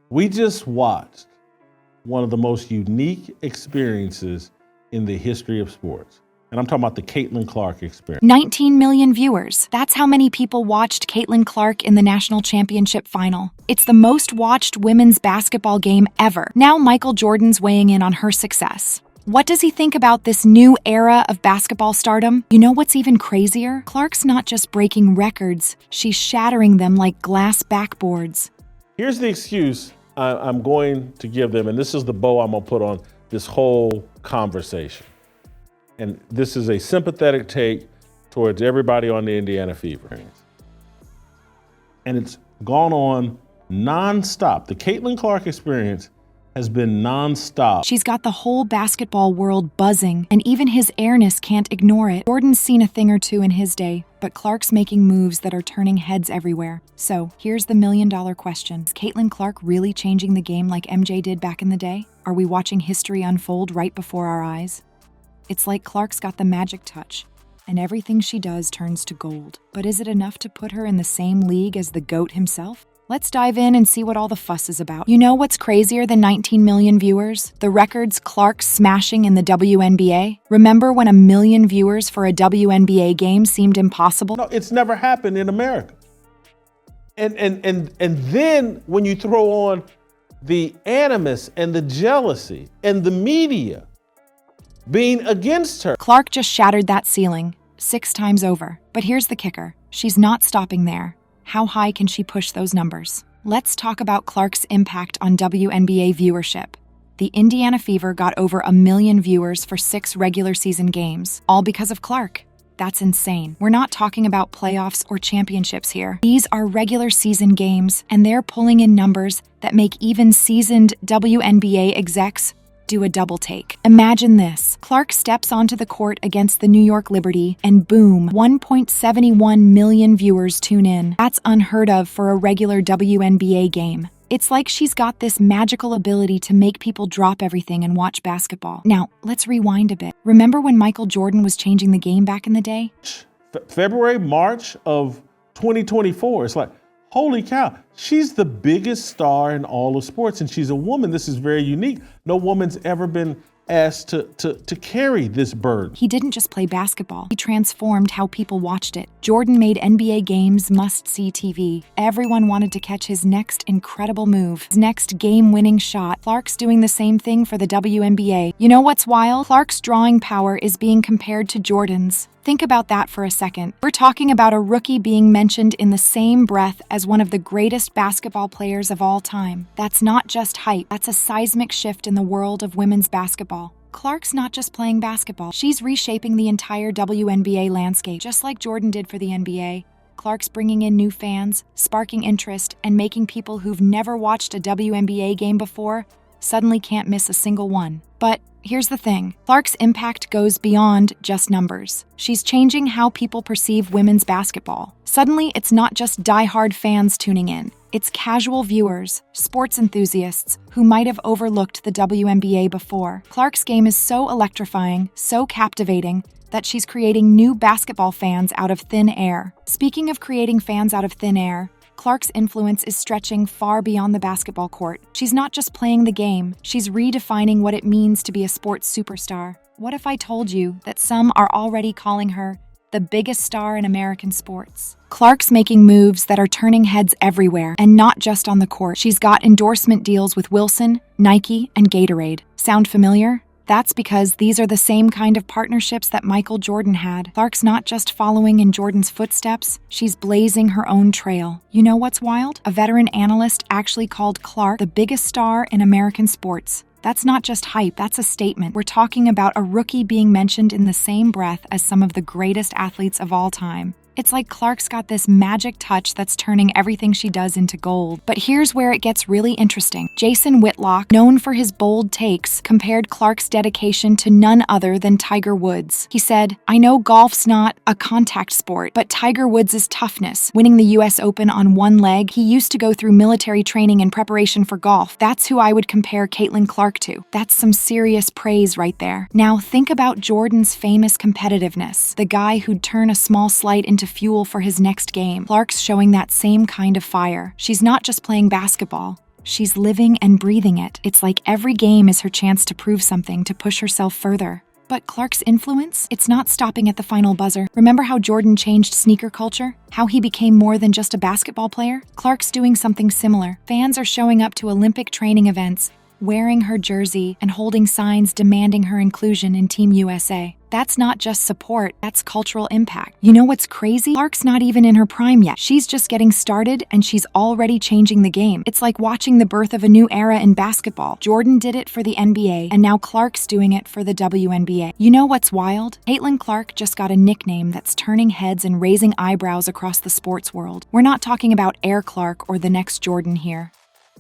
We just watched one of the most unique experiences in the history of sports. And I'm talking about the Caitlyn Clark experience. 19 million viewers. That's how many people watched Caitlyn Clark in the national championship final. It's the most watched women's basketball game ever. Now Michael Jordan's weighing in on her success. What does he think about this new era of basketball stardom? You know what's even crazier? Clark's not just breaking records, she's shattering them like glass backboards. Here's the excuse I'm going to give them, and this is the bow I'm going to put on this whole conversation. And this is a sympathetic take towards everybody on the Indiana Fever. And it's gone on nonstop. The Caitlyn Clark experience has been nonstop. She's got the whole basketball world buzzing, and even His Airness can't ignore it. Jordan's seen a thing or two in his day, but Clark's making moves that are turning heads everywhere. So, here's the million-dollar question. Is Caitlyn Clark really changing the game like MJ did back in the day? Are we watching history unfold right before our eyes? It's like Clark's got the magic touch, and everything she does turns to gold. But is it enough to put her in the same league as the GOAT himself? Let's dive in and see what all the fuss is about. You know what's crazier than 19 million viewers? The records Clark's smashing in the WNBA. Remember when 1 million viewers for a WNBA game seemed impossible? No, it's never happened in America. And then when you throw on the animus and the jealousy and the media being against her. Clark just shattered that ceiling 6 times over. But here's the kicker. She's not stopping there. How high can she push those numbers? Let's talk about Clark's impact on WNBA viewership. The Indiana Fever got over 1 million viewers for 6 regular season games, all because of Clark. That's insane. We're not talking about playoffs or championships here. These are regular season games, and they're pulling in numbers that make even seasoned WNBA execs do a double take. Imagine this. Clark steps onto the court against the New York Liberty, and boom, 1.71 million viewers tune in. That's unheard of for a regular WNBA game. It's like she's got this magical ability to make people drop everything and watch basketball. Now, let's rewind a bit. Remember when Michael Jordan was changing the game back in the day? February, March of 2024. It's like, holy cow, she's the biggest star in all of sports, and she's a woman. This is very unique. No woman's ever been asked to carry this burden. He didn't just play basketball. He transformed how people watched it. Jordan made NBA games must-see TV. Everyone wanted to catch his next incredible move, his next game-winning shot. Clark's doing the same thing for the WNBA. You know what's wild? Clark's drawing power is being compared to Jordan's. Think about that for a second. We're talking about a rookie being mentioned in the same breath as one of the greatest basketball players of all time. That's not just hype. That's a seismic shift in the world of women's basketball. Clark's not just playing basketball. She's reshaping the entire WNBA landscape, just like Jordan did for the NBA. Clark's bringing in new fans, sparking interest, and making people who've never watched a WNBA game before suddenly can't miss a single one. But here's the thing. Clark's impact goes beyond just numbers. She's changing how people perceive women's basketball. Suddenly, it's not just die-hard fans tuning in. It's casual viewers, sports enthusiasts who might have overlooked the WNBA before. Clark's game is so electrifying, so captivating, that she's creating new basketball fans out of thin air. Speaking of creating fans out of thin air, Clark's influence is stretching far beyond the basketball court. She's not just playing the game, she's redefining what it means to be a sports superstar. What if I told you that some are already calling her the biggest star in American sports? Clark's making moves that are turning heads everywhere, and not just on the court. She's got endorsement deals with Wilson, Nike, and Gatorade. Sound familiar? That's because these are the same kind of partnerships that Michael Jordan had. Clark's not just following in Jordan's footsteps, she's blazing her own trail. You know what's wild? A veteran analyst actually called Clark the biggest star in American sports. That's not just hype, that's a statement. We're talking about a rookie being mentioned in the same breath as some of the greatest athletes of all time. It's like Clark's got this magic touch that's turning everything she does into gold. But here's where it gets really interesting. Jason Whitlock, known for his bold takes, compared Clark's dedication to none other than Tiger Woods. He said, "I know golf's not a contact sport, but Tiger Woods' toughness, winning the US Open on one leg, he used to go through military training in preparation for golf. That's who I would compare Caitlyn Clark to." That's some serious praise right there. Now think about Jordan's famous competitiveness, the guy who'd turn a small slight into fuel for his next game. Clark's showing that same kind of fire. She's not just playing basketball. She's living and breathing it. It's like every game is her chance to prove something, to push herself further. But Clark's influence? It's not stopping at the final buzzer. Remember how Jordan changed sneaker culture? How he became more than just a basketball player? Clark's doing something similar. Fans are showing up to Olympic training events, wearing her jersey and holding signs demanding her inclusion in Team USA. That's not just support, that's cultural impact. You know what's crazy? Clark's not even in her prime yet. She's just getting started and she's already changing the game. It's like watching the birth of a new era in basketball. Jordan did it for the NBA and now Clark's doing it for the WNBA. You know what's wild? Caitlyn Clark just got a nickname that's turning heads and raising eyebrows across the sports world. We're not talking about Air Clark or the next Jordan here.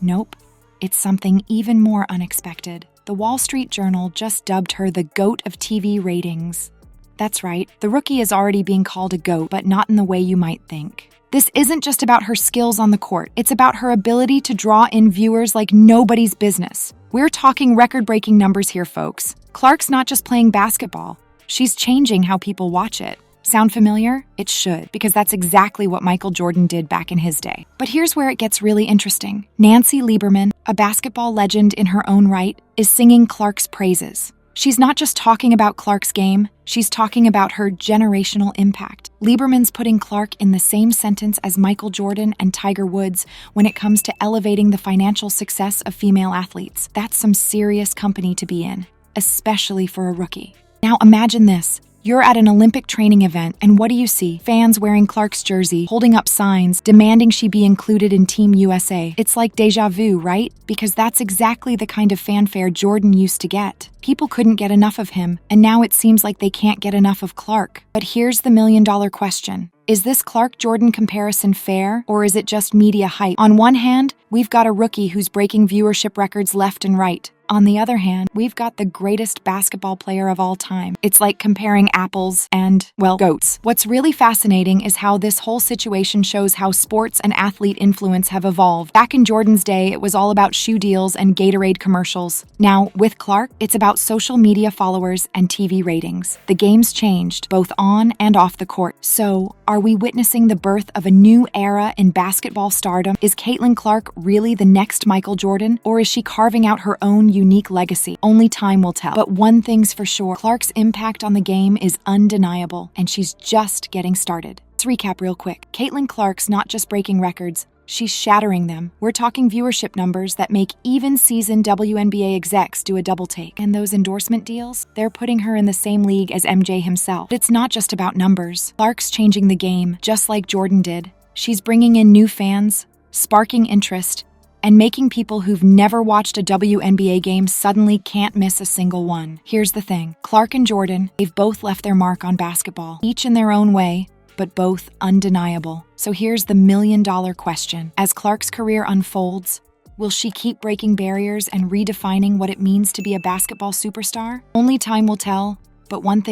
Nope. It's something even more unexpected. The Wall Street Journal just dubbed her the GOAT of TV ratings. That's right, the rookie is already being called a GOAT, but not in the way you might think. This isn't just about her skills on the court, it's about her ability to draw in viewers like nobody's business. We're talking record-breaking numbers here, folks. Clark's not just playing basketball, she's changing how people watch it. Sound familiar? It should, because that's exactly what Michael Jordan did back in his day. But here's where it gets really interesting. Nancy Lieberman, a basketball legend in her own right, is singing Clark's praises. She's not just talking about Clark's game, she's talking about her generational impact. Lieberman's putting Clark in the same sentence as Michael Jordan and Tiger Woods when it comes to elevating the financial success of female athletes. That's some serious company to be in, especially for a rookie. Now imagine this. You're at an Olympic training event, and what do you see? Fans wearing Clark's jersey, holding up signs, demanding she be included in Team USA. It's like deja vu, right? Because that's exactly the kind of fanfare Jordan used to get. People couldn't get enough of him, and now it seems like they can't get enough of Clark. But here's the million-dollar question. Is this Clark-Jordan comparison fair, or is it just media hype? On one hand, we've got a rookie who's breaking viewership records left and right. On the other hand, we've got the greatest basketball player of all time. It's like comparing apples and, well, goats. What's really fascinating is how this whole situation shows how sports and athlete influence have evolved. Back in Jordan's day, it was all about shoe deals and Gatorade commercials. Now, with Clark, it's about social media followers and TV ratings. The game's changed, both on and off the court. So, are we witnessing the birth of a new era in basketball stardom? Is Caitlyn Clark really the next Michael Jordan, or is she carving out her own unique legacy? Only time will tell. But one thing's for sure, Clark's impact on the game is undeniable, and she's just getting started. Let's recap real quick. Caitlyn Clark's not just breaking records, she's shattering them. We're talking viewership numbers that make even seasoned WNBA execs do a double take. And those endorsement deals, they're putting her in the same league as MJ himself. But it's not just about numbers. Clark's changing the game, just like Jordan did. She's bringing in new fans, sparking interest, and making people who've never watched a WNBA game suddenly can't miss a single one. Here's the thing. Clark and Jordan, they've both left their mark on basketball, each in their own way, but both undeniable. So here's the million-dollar question. As Clark's career unfolds, will she keep breaking barriers and redefining what it means to be a basketball superstar? Only time will tell, but one thing